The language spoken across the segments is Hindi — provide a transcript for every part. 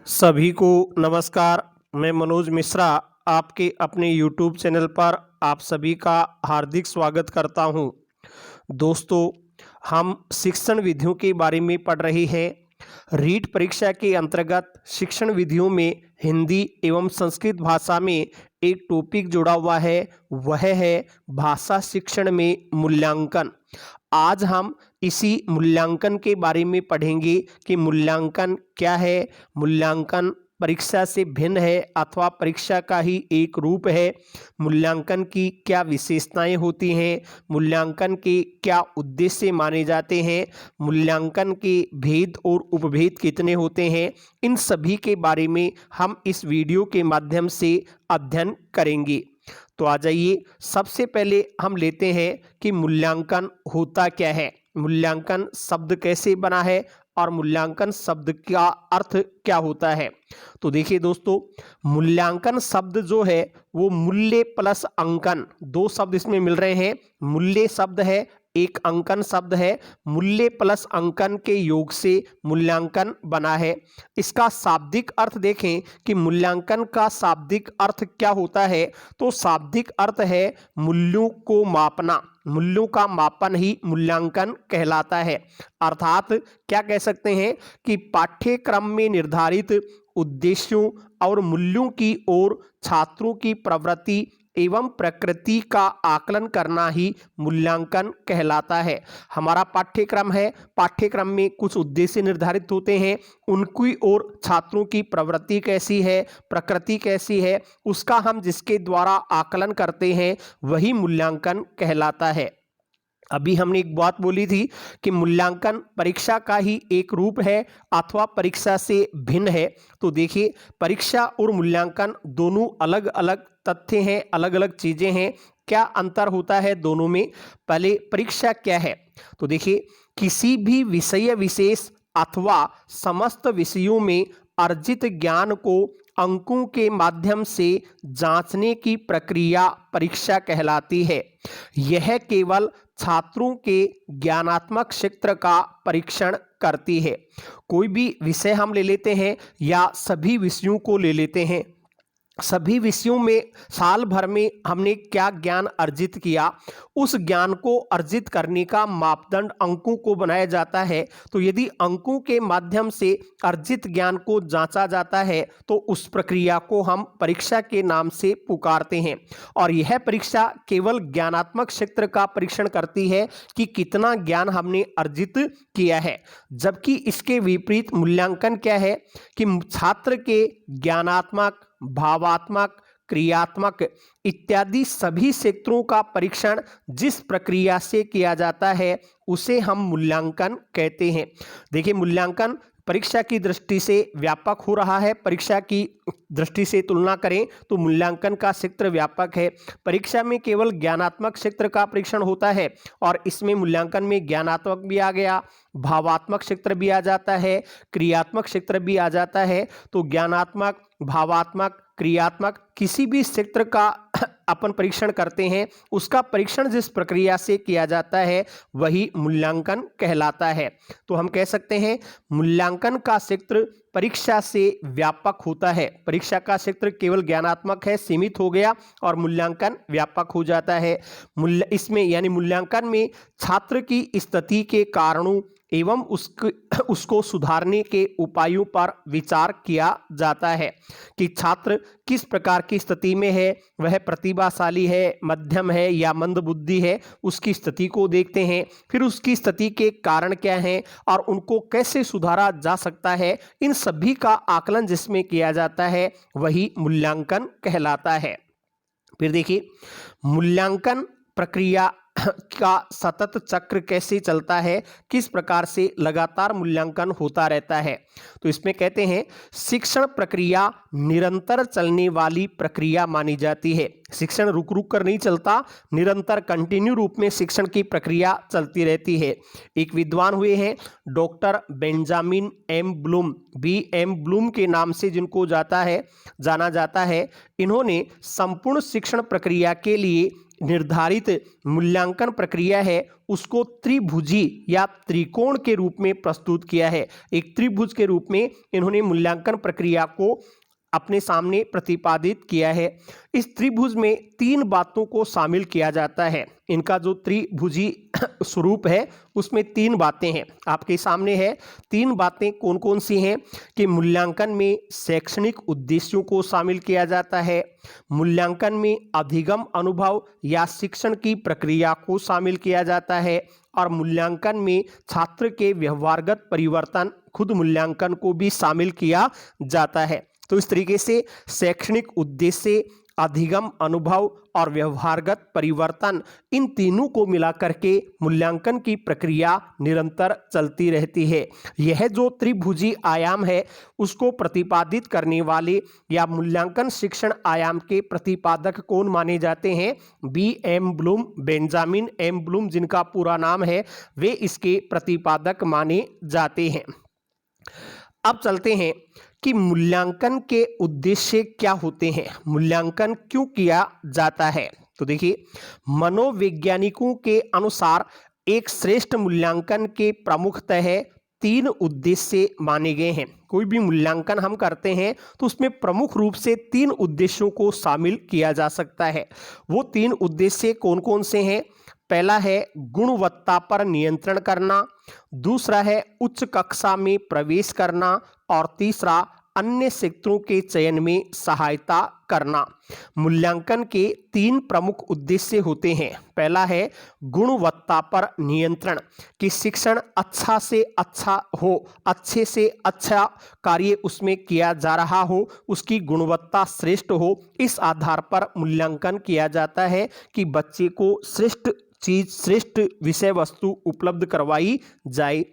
सभी को नमस्कार। मैं मनोज मिश्रा आपके अपने YouTube चैनल पर आप सभी का हार्दिक स्वागत करता हूं। दोस्तों, हम शिक्षण विधियों के बारे में पढ़ रहे हैं। रीट परीक्षा के अंतर्गत शिक्षण विधियों में हिंदी एवं संस्कृत भाषा में एक टॉपिक जुड़ा हुआ है, वह है भाषा शिक्षण में मूल्यांकन। आज हम इसी मूल्यांकन के बारे में पढ़ेंगे कि मूल्यांकन क्या है, मूल्यांकन परीक्षा से भिन्न है अथवा परीक्षा का ही एक रूप है, मूल्यांकन की क्या विशेषताएं होती हैं, मूल्यांकन के क्या उद्देश्य माने जाते हैं, मूल्यांकन के भेद और उपभेद कितने होते हैं, इन सभी के बारे में हम इस वीडियो के माध्यम से अध्ययन करेंगे। तो आ जाइए, सबसे पहले हम लेते हैं कि मूल्यांकन होता क्या है, मूल्यांकन शब्द कैसे बना है और मूल्यांकन शब्द का अर्थ क्या होता है। तो देखिए दोस्तों, मूल्यांकन शब्द जो है वो मूल्य प्लस अंकन, दो शब्द इसमें मिल रहे हैं। मूल्य शब्द है, एक अंकन शब्द है। मूल्य प्लस अंकन के योग से मूल्यांकन बना है। इसका शाब्दिक अर्थ देखें कि मूल्यांकन का शाब्दिक अर्थ क्या होता है। तो शाब्दिक अर्थ है मूल्यों को मापना, मूल्यों का मापन ही मूल्यांकन कहलाता है। अर्थात क्या कह सकते हैं कि पाठ्यक्रम में निर्धारित उद्देश्यों और मूल्यों की ओर छात्रों की प्रवृत्ति एवं प्रकृति का आकलन करना ही मूल्यांकन कहलाता है। हमारा पाठ्यक्रम है, पाठ्यक्रम में कुछ उद्देश्य निर्धारित होते हैं, उनकी ओर छात्रों की प्रवृत्ति कैसी है, प्रकृति कैसी है, उसका हम जिसके द्वारा आकलन करते हैं वही मूल्यांकन कहलाता है। अभी हमने एक बात बोली थी कि मूल्यांकन परीक्षा का ही एक रूप है अथवा परीक्षा से भिन्न है। तो देखिए, परीक्षा और मूल्यांकन दोनों अलग अलग तथ्य हैं, अलग अलग चीजें हैं। क्या अंतर होता है दोनों में? पहले परीक्षा क्या है, तो देखिए, किसी भी विषय विशेष अथवा समस्त विषयों में अर्जित ज्ञान को अंकों के माध्यम से जांचने की प्रक्रिया परीक्षा कहलाती है। यह केवल छात्रों के ज्ञानात्मक क्षेत्र का परीक्षण करती है। कोई भी विषय हम ले लेते हैं या सभी विषयों को ले लेते हैं, सभी विषयों में साल भर में हमने क्या ज्ञान अर्जित किया, उस ज्ञान को अर्जित करने का मापदंड अंकों को बनाया जाता है। तो यदि अंकों के माध्यम से अर्जित ज्ञान को जांचा जाता है तो उस प्रक्रिया को हम परीक्षा के नाम से पुकारते हैं। और यह परीक्षा केवल ज्ञानात्मक क्षेत्र का परीक्षण करती है कि कितना ज्ञान हमने अर्जित किया है। जबकि इसके विपरीत मूल्यांकन क्या है कि छात्र के ज्ञानात्मक, भावात्मक, क्रियात्मक इत्यादि सभी क्षेत्रों का परीक्षण जिस प्रक्रिया से किया जाता है उसे हम मूल्यांकन कहते हैं। देखिए, मूल्यांकन परीक्षा की दृष्टि से व्यापक हो रहा है। परीक्षा की दृष्टि से तुलना करें तो मूल्यांकन का क्षेत्र व्यापक है। परीक्षा में केवल ज्ञानात्मक क्षेत्र का परीक्षण होता है और इसमें मूल्यांकन में ज्ञानात्मक भी आ गया, भावात्मक क्षेत्र भी आ जाता है, क्रियात्मक क्षेत्र भी आ जाता है। तो ज्ञानात्मक, भावात्मक, क्रियात्मक किसी भी क्षेत्र का अपन परीक्षण करते हैं, उसका परीक्षण जिस प्रक्रिया से किया जाता है वही मूल्यांकन कहलाता है। तो हम कह सकते हैं मूल्यांकन का क्षेत्र परीक्षा से व्यापक होता है। परीक्षा का क्षेत्र केवल ज्ञानात्मक है, सीमित हो गया, और मूल्यांकन व्यापक हो जाता है। इसमें यानी मूल्यांकन में छात्र की स्थिति के कारणों एवं उसको सुधारने के उपायों पर विचार किया जाता है कि छात्र किस प्रकार की स्थिति में है, वह प्रतिभाशाली है, मध्यम है या मंदबुद्धि है, उसकी स्थिति को देखते हैं। फिर उसकी स्थिति के कारण क्या हैं और उनको कैसे सुधारा जा सकता है, इन सभी का आकलन जिसमें किया जाता है वही मूल्यांकन कहलाता है। फिर देखिए, मूल्यांकन प्रक्रिया का सतत चक्र कैसे चलता है, किस प्रकार से लगातार मूल्यांकन होता रहता है। तो इसमें कहते हैं शिक्षण प्रक्रिया निरंतर चलने वाली प्रक्रिया मानी जाती है। शिक्षण रुक रुक कर नहीं चलता, निरंतर कंटिन्यू रूप में शिक्षण की प्रक्रिया चलती रहती है। एक विद्वान हुए हैं doctor Benjamin M Bloom, BM Bloom के नाम से जिनको जाना जाता है। इन्होंने संपूर्ण शिक्षण प्रक्रिया के लिए निर्धारित मूल्यांकन प्रक्रिया है उसको त्रिभुजी या त्रिकोण के रूप में प्रस्तुत किया है। एक त्रिभुज के रूप में इन्होंने मूल्यांकन प्रक्रिया को अपने सामने प्रतिपादित किया है। इस त्रिभुज में 3 बातों को शामिल किया जाता है। इनका जो त्रिभुजी स्वरूप है उसमें 3 बातें हैं, आपके सामने है। 3 बातें कौन कौन सी हैं कि मूल्यांकन में शैक्षणिक उद्देश्यों को शामिल किया जाता है, मूल्यांकन में अधिगम अनुभव या शिक्षण की प्रक्रिया को शामिल किया जाता है और मूल्यांकन में छात्र के व्यवहारगत परिवर्तन खुद मूल्यांकन को भी शामिल किया जाता है। तो इस तरीके से शैक्षणिक उद्देश्य, अधिगम अनुभव और व्यवहारगत परिवर्तन, इन तीनों को मिलाकर के मूल्यांकन की प्रक्रिया निरंतर चलती रहती है। यह जो त्रिभुजी आयाम है उसको प्रतिपादित करने वाले या मूल्यांकन शिक्षण आयाम के प्रतिपादक कौन माने जाते हैं? B.M. Bloom, Benjamin M. Bloom जिनका पूरा नाम है, वे इसके प्रतिपादक माने जाते हैं। अब चलते हैं कि मूल्यांकन के उद्देश्य क्या होते हैं, मूल्यांकन क्यों किया जाता है। तो देखिए, मनोवैज्ञानिकों के अनुसार एक श्रेष्ठ मूल्यांकन के प्रमुखतः 3 उद्देश्य माने गए हैं। कोई भी मूल्यांकन हम करते हैं तो उसमें प्रमुख रूप से 3 उद्देश्यों को शामिल किया जा सकता है। वो 3 उद्देश्य कौन कौन से हैं? पहला है गुणवत्ता पर नियंत्रण करना, दूसरा है उच्च कक्षा में प्रवेश करना और तीसरा अन्य क्षेत्रों के चयन में सहायता करना। मूल्यांकन के 3 प्रमुख उद्देश्य होते हैं। पहला है गुणवत्ता पर नियंत्रण, कि शिक्षण अच्छा से अच्छा हो, अच्छे से अच्छा कार्य उसमें किया जा रहा हो, उसकी गुणवत्ता श्रेष्ठ हो। इस आधार पर मूल्यांकन किया जाता है कि बच्चे को श्रेष्ठ चीज, श्रेष्ठ विषय वस्तु उपलब्ध करवाई जाए।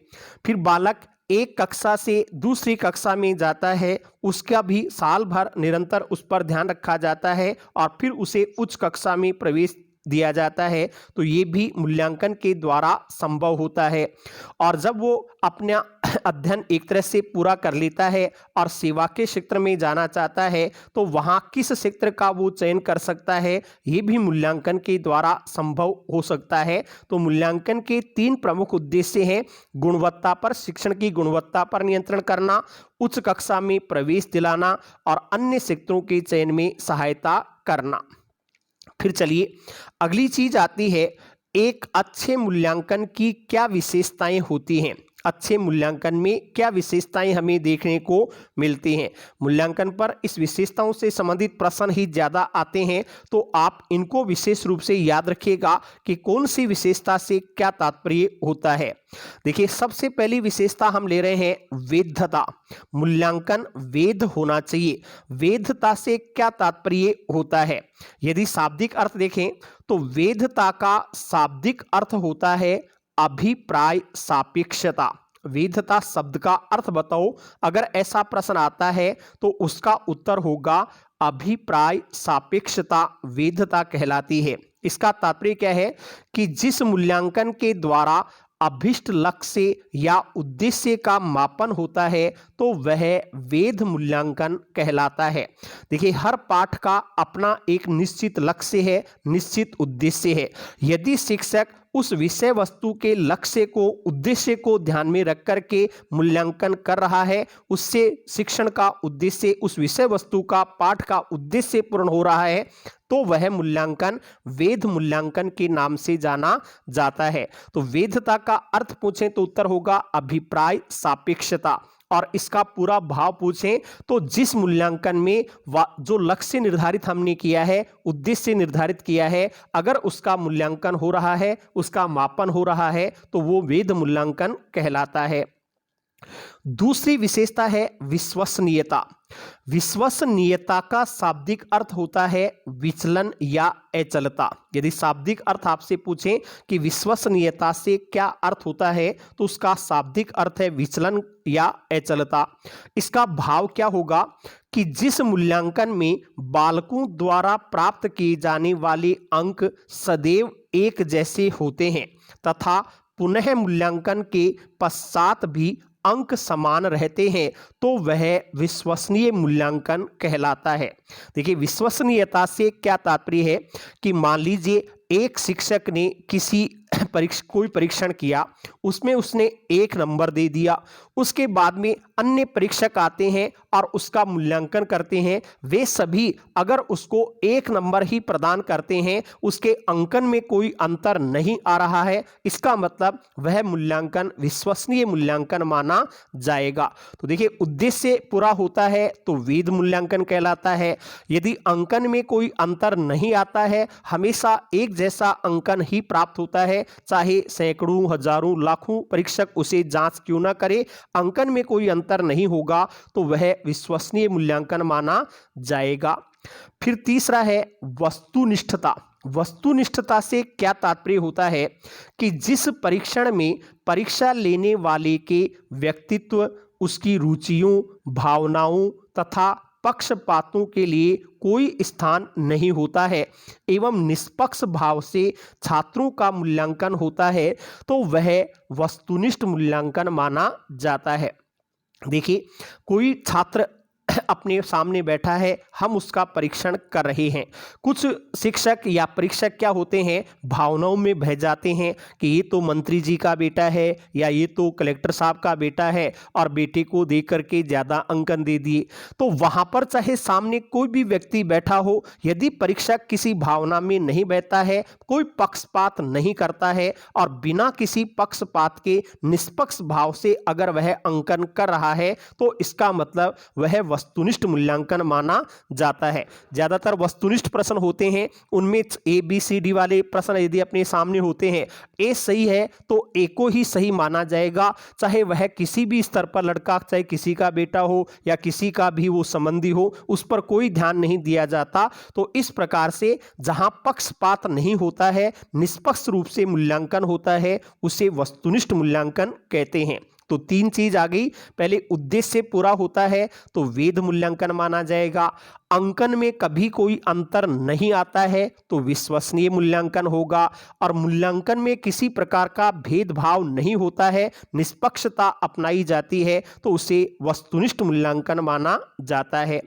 फिर बालक एक कक्षा से दूसरी कक्षा में जाता है, उसका भी साल भर निरंतर उस पर ध्यान रखा जाता है और फिर उसे उच्च कक्षा में प्रवेश दिया जाता है। तो ये भी मूल्यांकन के द्वारा संभव होता है। और जब वो अपना अध्ययन एक तरह से पूरा कर लेता है और सेवा के क्षेत्र में जाना चाहता है तो वहाँ किस क्षेत्र का वो चयन कर सकता है, ये भी मूल्यांकन के द्वारा संभव हो सकता है। तो मूल्यांकन के 3 प्रमुख उद्देश्य हैं: गुणवत्ता पर, शिक्षण की गुणवत्ता पर नियंत्रण करना, उच्च कक्षा में प्रवेश दिलाना और अन्य क्षेत्रों के चयन में सहायता करना। फिर चलिए अगली चीज आती है, एक अच्छे मूल्यांकन की क्या विशेषताएं होती हैं। अच्छे मूल्यांकन में क्या विशेषताएं हमें देखने को मिलती हैं। मूल्यांकन पर इस विशेषताओं से संबंधित प्रश्न ही ज़्यादा आते हैं, तो आप इनको विशेष रूप से याद रखिएगा कि कौन सी विशेषता से क्या तात्पर्य होता है। देखिए, सबसे पहली विशेषता हम ले रहे हैं वैधता। मूल्यांकन वैध होना चाहिए। वैधता से क्या तात्पर्य होता है? यदि शाब्दिक अर्थ देखें तो वैधता का शाब्दिक अर्थ होता है अभिप्राय सापेक्षता। वैधता शब्द का अर्थ बताओ, अगर ऐसा प्रश्न आता है तो उसका उत्तर होगा अभिप्राय सापेक्षता वैधता कहलाती है। इसका तात्पर्य क्या है कि जिस मूल्यांकन के द्वारा अभिष्ट लक्ष्य या उद्देश्य का मापन होता है तो वह वैध मूल्यांकन कहलाता है। देखिए, हर पाठ का अपना एक निश्चित लक्ष्य है, निश्चित उद्देश्य है। यदि शिक्षक उस विषय वस्तु के लक्ष्य को, उद्देश्य को ध्यान में रख कर के मूल्यांकन कर रहा है, उससे शिक्षण का उद्देश्य, उस विषय वस्तु का, पाठ का उद्देश्य पूर्ण हो रहा है, तो वह मूल्यांकन वैध मूल्यांकन के नाम से जाना जाता है। तो वैधता का अर्थ पूछें तो उत्तर होगा अभिप्राय सापेक्षता। और इसका पूरा भाव पूछें तो जिस मूल्यांकन में जो लक्ष्य निर्धारित हमने किया है, उद्देश्य निर्धारित किया है, अगर उसका मूल्यांकन हो रहा है, उसका मापन हो रहा है, तो वो वैध मूल्यांकन कहलाता है। दूसरी विशेषता है विश्वसनीयता। विश्वसनीयता का शाब्दिक अर्थ होता है विचलन या अचलता। यदि शाब्दिक अर्थ आपसे पूछें कि विश्वसनीयता से क्या अर्थ होता है, तो उसका शाब्दिक अर्थ है विचलन या अचलता। इसका भाव क्या होगा कि जिस मूल्यांकन में बालकों द्वारा प्राप्त किए जाने वाले अंक सदैव एक जैसे होते हैं तथा पुनः मूल्यांकन के पश्चात भी अंक समान रहते हैं तो वह विश्वसनीय मूल्यांकन कहलाता है। देखिए, विश्वसनीयता से क्या तात्पर्य है कि मान लीजिए एक शिक्षक ने कोई परीक्षण किया, उसमें उसने 1 नंबर दे दिया, उसके बाद में अन्य परीक्षक आते हैं और उसका मूल्यांकन करते हैं, वे सभी अगर उसको 1 नंबर ही प्रदान करते हैं, उसके अंकन में कोई अंतर नहीं आ रहा है, इसका मतलब वह मूल्यांकन विश्वसनीय मूल्यांकन माना जाएगा। तो देखिए, उद्देश्य पूरा होता है तो वैध मूल्यांकन कहलाता है। यदि अंकन में कोई अंतर नहीं आता है, हमेशा एक जैसा अंकन ही प्राप्त होता है, चाहे सैकड़ों, हजारों, लाखों परीक्षक उसे जांच क्यों ना करे, अंकन में कोई अंतर नहीं होगा तो वह विश्वसनीय मूल्यांकन माना जाएगा। फिर तीसरा है वस्तुनिष्ठता। वस्तुनिष्ठता से क्या तात्पर्य होता है कि जिस परीक्षण में परीक्षा लेने वाले के व्यक्तित्व, उसकी रुचियों, भावनाओं तथा पक्षपातों के लिए कोई स्थान नहीं होता है एवं निष्पक्ष भाव से छात्रों का मूल्यांकन होता है, तो वह वस्तुनिष्ठ मूल्यांकन माना जाता है। देखिए, कोई छात्र अपने सामने बैठा है, हम उसका परीक्षण कर रहे हैं। कुछ शिक्षक या परीक्षक क्या होते हैं, भावनाओं में बह जाते हैं कि ये तो मंत्री जी का बेटा है या ये तो कलेक्टर साहब का बेटा है, और बेटे को दे करके ज़्यादा अंकन दे दिए। तो वहाँ पर चाहे सामने कोई भी व्यक्ति बैठा हो, यदि परीक्षक किसी भावना में नहीं बहता है, कोई पक्षपात नहीं करता है और बिना किसी पक्षपात के निष्पक्ष भाव से अगर वह अंकन कर रहा है, तो इसका मतलब वह वस्तुनिष्ठ मूल्यांकन माना जाता है। ज्यादातर वस्तुनिष्ठ प्रश्न होते हैं, उनमें ABCD वाले प्रश्न यदि अपने सामने होते हैं, ए सही है तो ए को ही सही माना जाएगा, चाहे वह किसी भी स्तर पर लड़का, चाहे किसी का बेटा हो या किसी का भी वो संबंधी हो, उस पर कोई ध्यान नहीं दिया जाता। तो इस प्रकार से जहां पक्षपात नहीं होता है, निष्पक्ष रूप से मूल्यांकन होता है, उसे वस्तुनिष्ठ मूल्यांकन कहते हैं। तो 3 चीज आ गई। पहले उद्देश्य पूरा होता है तो वैध मूल्यांकन माना जाएगा, अंकन में कभी कोई अंतर नहीं आता है तो विश्वसनीय मूल्यांकन होगा, और मूल्यांकन में किसी प्रकार का भेदभाव नहीं होता है, निष्पक्षता अपनाई जाती है, तो उसे वस्तुनिष्ठ मूल्यांकन माना जाता है।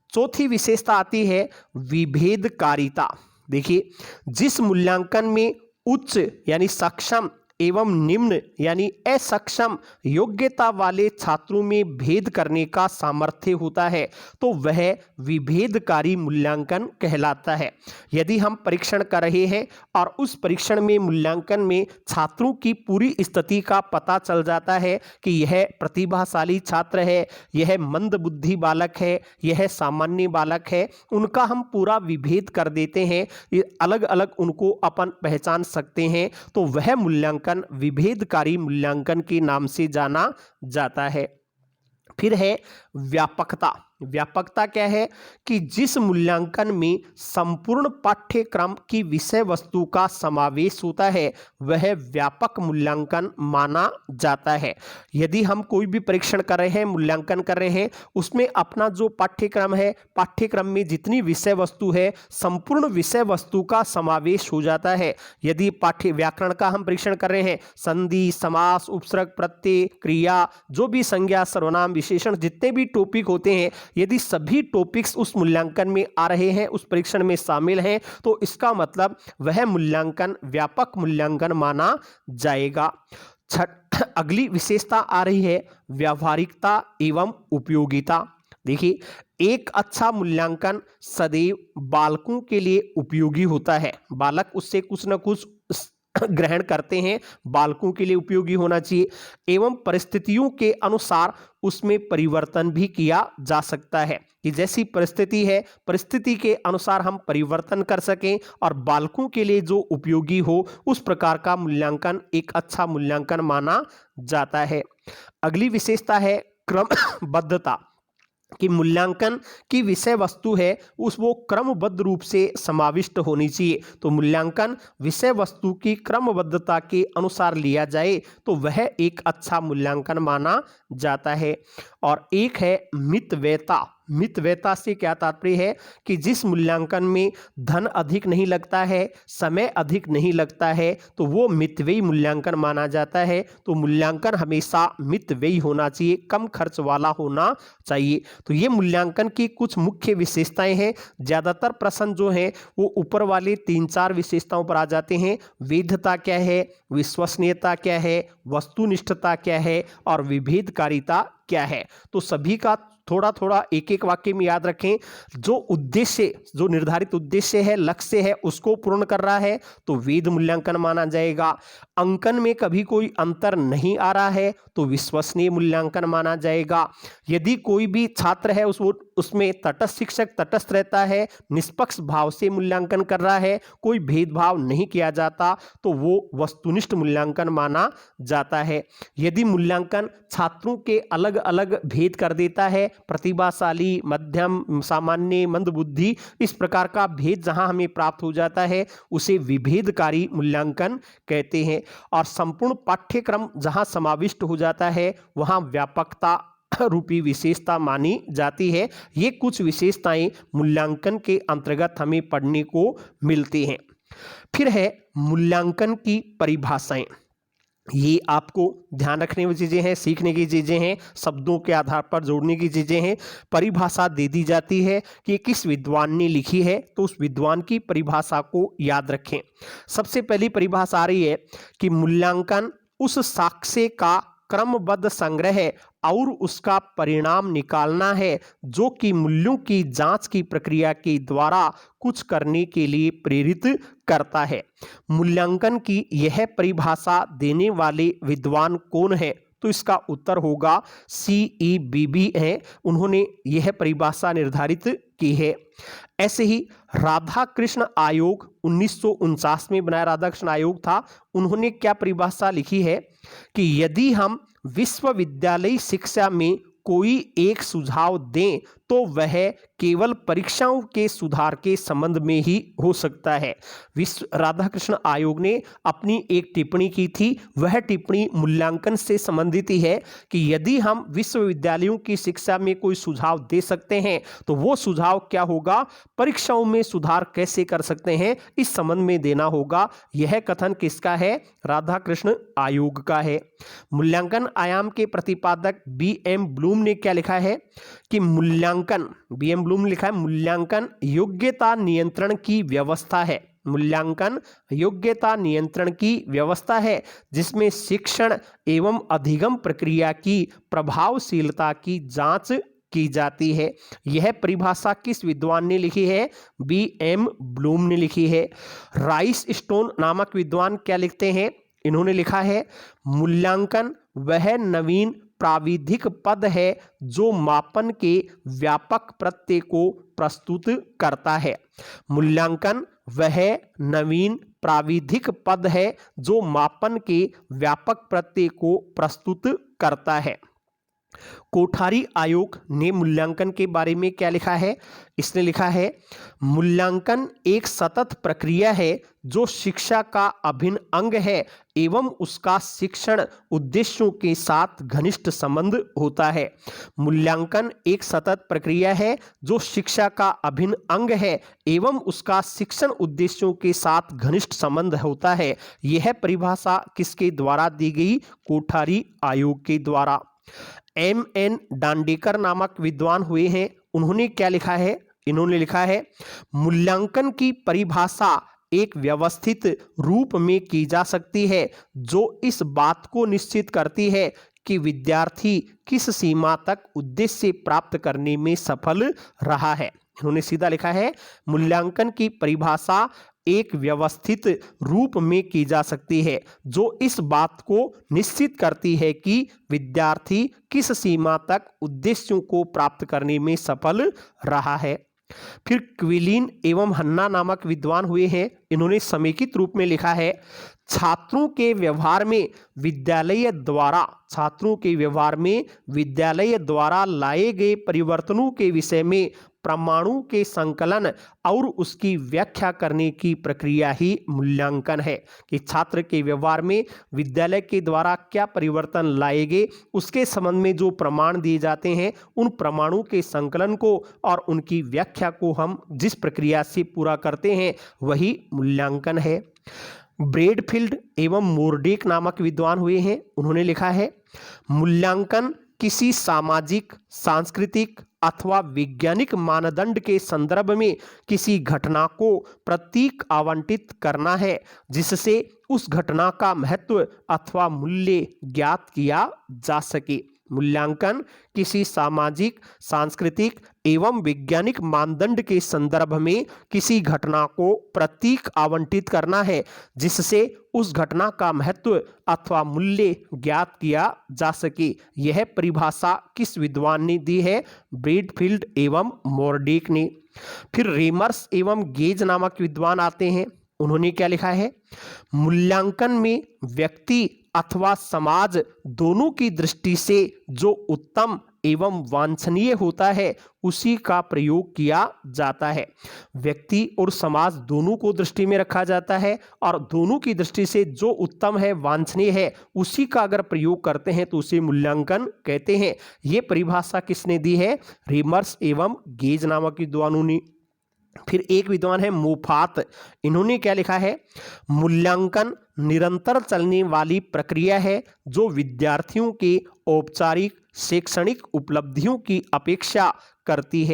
चौथी विशेषता आती है विभेदकारिता। देखिए, जिस मूल्यांकन में उच्च यानी सक्षम एवं निम्न यानी असक्षम योग्यता वाले छात्रों में भेद करने का सामर्थ्य होता है, तो वह विभेदकारी मूल्यांकन कहलाता है। यदि हम परीक्षण कर रहे हैं और उस परीक्षण में मूल्यांकन में छात्रों की पूरी स्थिति का पता चल जाता है कि यह प्रतिभाशाली छात्र है, यह मंदबुद्धि बालक है, यह सामान्य बालक है, उनका हम पूरा विभेद कर देते हैं, अलग अलग उनको अपन पहचान सकते हैं, तो वह मूल्यांकन विभेदकारी मूल्यांकन के नाम से जाना जाता है। फिर है व्यापकता। व्यापकता क्या है कि जिस मूल्यांकन में संपूर्ण पाठ्यक्रम की विषय वस्तु का समावेश होता है, वह व्यापक मूल्यांकन माना जाता है। यदि हम कोई भी परीक्षण कर रहे हैं, मूल्यांकन कर रहे हैं, उसमें अपना जो पाठ्यक्रम है, पाठ्यक्रम में जितनी विषय वस्तु है, संपूर्ण विषय वस्तु का समावेश हो जाता है। यदि व्याकरण का हम परीक्षण कर रहे हैं, संधि, समास, उपसर्ग, प्रत्यय, क्रिया, जो भी संज्ञा, सर्वनाम, विशेषण, जितने भी टॉपिक होते हैं, यदि सभी टॉपिक्स उस मूल्यांकन में आ रहे हैं, उस परीक्षण में शामिल हैं, तो इसका मतलब वह मूल्यांकन व्यापक मूल्यांकन माना जाएगा। अगली विशेषता आ रही है व्यावहारिकता एवं उपयोगिता। देखिए, एक अच्छा मूल्यांकन सदैव बालकों के लिए उपयोगी होता है। बालक उससे कुछ न कुछ ग्रहण करते हैं, बालकों के लिए उपयोगी होना चाहिए, एवं परिस्थितियों के अनुसार उसमें परिवर्तन भी किया जा सकता है कि जैसी परिस्थिति है, परिस्थिति के अनुसार हम परिवर्तन कर सकें और बालकों के लिए जो उपयोगी हो, उस प्रकार का मूल्यांकन एक अच्छा मूल्यांकन माना जाता है। अगली विशेषता है क्रमबद्धता, कि मूल्यांकन की विषय वस्तु है वो क्रमबद्ध रूप से समाविष्ट होनी चाहिए। तो मूल्यांकन विषय वस्तु की क्रमबद्धता के अनुसार लिया जाए तो वह एक अच्छा मूल्यांकन माना जाता है। और एक है मितव्ययता। मितव्ययता से क्या तात्पर्य है कि जिस मूल्यांकन में धन अधिक नहीं लगता है, समय अधिक नहीं लगता है, तो वो मितव्ययी मूल्यांकन माना जाता है। तो मूल्यांकन हमेशा मितव्ययी होना चाहिए, कम खर्च वाला होना चाहिए। तो ये मूल्यांकन की कुछ मुख्य विशेषताएं हैं। ज़्यादातर प्रश्न जो हैं वो ऊपर वाले 3-4 विशेषताओं पर आ जाते हैं। वैधता क्या है, विश्वसनीयता क्या है, वस्तुनिष्ठता क्या है और विभेदकारिता क्या है। तो सभी का थोड़ा थोड़ा एक एक वाक्य में याद रखें। जो उद्देश्य, जो निर्धारित उद्देश्य है, लक्ष्य है, उसको पूर्ण कर रहा है तो वैध मूल्यांकन माना जाएगा। अंकन में कभी कोई अंतर नहीं आ रहा है तो विश्वसनीय मूल्यांकन माना जाएगा। यदि कोई भी छात्र है उसमें तटस्थ शिक्षक तटस्थ रहता है, निष्पक्ष भाव से मूल्यांकन कर रहा है, कोई भेदभाव नहीं किया जाता, तो वो वस्तुनिष्ठ मूल्यांकन माना जाता है। यदि मूल्यांकन छात्रों के अलग अलग भेद कर देता है, प्रतिभाशाली, मध्यम, सामान्य, मंदबुद्धि, इस प्रकार का भेद जहां हमें प्राप्त हो जाता है उसे विभेदकारी मूल्यांकन कहते हैं। और संपूर्ण पाठ्यक्रम जहां समाविष्ट हो जाता है वहां व्यापकता रूपी विशेषता मानी जाती है। ये कुछ विशेषताएं मूल्यांकन के अंतर्गत हमें पढ़ने को मिलती हैं। फिर है मूल्यांकन की परिभाषाएं। ये आपको ध्यान रखने वाली चीज़ें हैं, सीखने की चीज़ें हैं, शब्दों के आधार पर जोड़ने की चीज़ें हैं। परिभाषा दे दी जाती है कि किस विद्वान ने लिखी है, तो उस विद्वान की परिभाषा को याद रखें। सबसे पहली परिभाषा आ रही है कि मूल्यांकन उस साक्ष्य का क्रमबद्ध संग्रह है और उसका परिणाम निकालना है जो कि मूल्यों की जांच की प्रक्रिया के द्वारा कुछ करने के लिए प्रेरित करता है। मूल्यांकन की यह परिभाषा देने वाले विद्वान कौन है? तो इसका उत्तर होगा CEBB है, उन्होंने यह परिभाषा निर्धारित की है। ऐसे ही राधा कृष्ण आयोग 1949 में बनाया राधा कृष्ण आयोग था, उन्होंने क्या परिभाषा लिखी है कि यदि हम विश्वविद्यालय शिक्षा में कोई एक सुझाव दें तो वह केवल परीक्षाओं के सुधार के संबंध में ही हो सकता है। राधा कृष्ण आयोग ने अपनी एक टिप्पणी की थी, वह टिप्पणी मूल्यांकन से संबंधित ही है कि यदि हम विश्वविद्यालयों की शिक्षा में कोई सुझाव दे सकते हैं तो वो सुझाव क्या होगा, परीक्षाओं में सुधार कैसे कर सकते हैं इस संबंध में देना होगा। यह कथन किसका है? राधा कृष्ण आयोग का है। मूल्यांकन आयाम के प्रतिपादक BM ब्लूम ने क्या लिखा है कि मूल्यांकन, BM ब्लूम लिखा है, मूल्यांकन योग्यता नियंत्रण की व्यवस्था है। मूल्यांकन योग्यता नियंत्रण की व्यवस्था है जिसमें शिक्षण एवं अधिगम प्रक्रिया की प्रभावशीलता की जांच की जाती है। यह परिभाषा किस विद्वान ने लिखी है? BM ब्लूम ने लिखी है। राइस स्टोन नामक विद्वान क्या लिखते हैं? इन्होंने लिखा है मूल्यांकन वह नवीन प्राविधिक पद है जो मापन के व्यापक प्रत्यय को प्रस्तुत करता है। मूल्यांकन वह नवीन प्राविधिक पद है जो मापन के व्यापक प्रत्यय को प्रस्तुत करता है। कोठारी आयोग ने मूल्यांकन के बारे में क्या लिखा है? इसने लिखा है मूल्यांकन एक सतत प्रक्रिया है जो शिक्षा का अभिन्न अंग है एवं उसका शिक्षण उद्देश्यों के साथ घनिष्ठ संबंध होता है। मूल्यांकन एक सतत प्रक्रिया है जो शिक्षा का अभिन्न अंग है एवं उसका शिक्षण उद्देश्यों के साथ घनिष्ठ संबंध होता है। यह परिभाषा किसके द्वारा दी गई? कोठारी आयोग के द्वारा। MN डांडेकर नामक विद्वान हुए हैं, उन्होंने क्या लिखा है? इन्होंने लिखा है मूल्यांकन की परिभाषा एक व्यवस्थित रूप में की जा सकती है जो इस बात को निश्चित करती है कि विद्यार्थी किस सीमा तक उद्देश्य प्राप्त करने में सफल रहा है। इन्होंने सीधा लिखा है मूल्यांकन की परिभाषा एक व्यवस्थित रूप में की जा सकती है जो इस बात को निश्चित करती है कि विद्यार्थी किस सीमा तक उद्देश्यों को प्राप्त करने में सफल रहा है। फिर क्विलिन एवं हन्ना नामक विद्वान हुए हैं, इन्होंने समेकित रूप में लिखा है छात्रों के व्यवहार में विद्यालय द्वारा लाए गए परिवर्तनों के विषय में परमाणु के संकलन और उसकी व्याख्या करने की प्रक्रिया ही मूल्यांकन है कि छात्र के व्यवहार में विद्यालय के द्वारा क्या परिवर्तन लाए गए, उसके संबंध में जो प्रमाण दिए जाते हैं, उन प्रमाणों के संकलन को और उनकी व्याख्या को हम जिस प्रक्रिया से पूरा करते हैं वही मूल्यांकन है। ब्रैडफील्ड एवं मोरडेक नामक विद्वान हुए हैं, उन्होंने लिखा है मूल्यांकन किसी सामाजिक, सांस्कृतिक अथवा वैज्ञानिक मानदंड के संदर्भ में किसी घटना को प्रतीक आवंटित करना है जिससे उस घटना का महत्व अथवा मूल्य ज्ञात किया जा सके। मूल्यांकन किसी सामाजिक, सांस्कृतिक एवं वैज्ञानिक मानदंड के संदर्भ में किसी घटना को प्रतीक आवंटित करना है जिससे उस घटना का महत्व अथवा मूल्य ज्ञात किया जा सके। यह परिभाषा किस विद्वान ने दी है? ब्रैडफील्ड एवं मोरडेक ने। फिर रेमर्स एवं गेज नामक विद्वान आते हैं, उन्होंने क्या लिखा है? मूल्यांकन में व्यक्ति अथवा समाज दोनों की दृष्टि से जो उत्तम एवं वांछनीय होता है उसी का प्रयोग किया जाता है। व्यक्ति और समाज दोनों को दृष्टि में रखा जाता है और दोनों की दृष्टि से जो उत्तम है, वांछनीय है, उसी का अगर प्रयोग करते हैं तो उसे मूल्यांकन कहते हैं। ये परिभाषा किसने दी है? रेमर्स एवं गेज नामक विद्वानों ने। फिर एक विद्वान है मोफात, इन्होंने क्या लिखा है? मूल्यांकन निरंतर चलने वाली प्रक्रिया है जो विद्यार्थियों के औपचारिक शैक्षणिक उपलब्धियों की उपेक्षा करती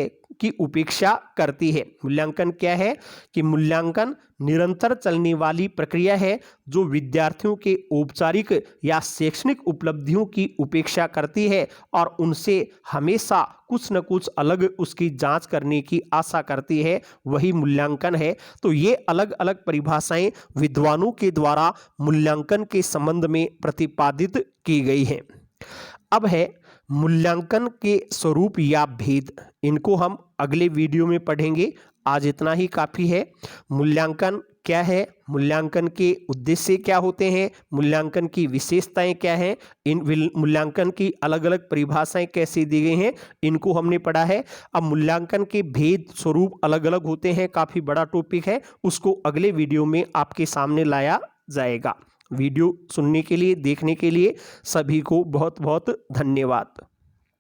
है। मूल्यांकन क्या है? कि मूल्यांकन निरंतर चलने वाली प्रक्रिया है जो विद्यार्थियों के औपचारिक या शैक्षणिक उपलब्धियों की उपेक्षा करती है और उनसे हमेशा कुछ न कुछ अलग उसकी जांच करने की आशा करती है, वही मूल्यांकन है। तो ये अलग अलग परिभाषाएं विद्वानों के द्वारा मूल्यांकन के संबंध में प्रतिपादित की गई हैं। अब है मूल्यांकन के स्वरूप या भेद, इनको हम अगले वीडियो में पढ़ेंगे। आज इतना ही काफ़ी है। मूल्यांकन क्या है, मूल्यांकन के उद्देश्य क्या होते हैं, मूल्यांकन की विशेषताएं क्या हैं, इन मूल्यांकन की अलग अलग परिभाषाएं कैसे दी गई हैं, इनको हमने पढ़ा है। अब मूल्यांकन के भेद स्वरूप अलग अलग होते हैं, काफ़ी बड़ा टॉपिक है, उसको अगले वीडियो में आपके सामने लाया जाएगा। वीडियो सुनने के लिए, देखने के लिए सभी को बहुत बहुत धन्यवाद।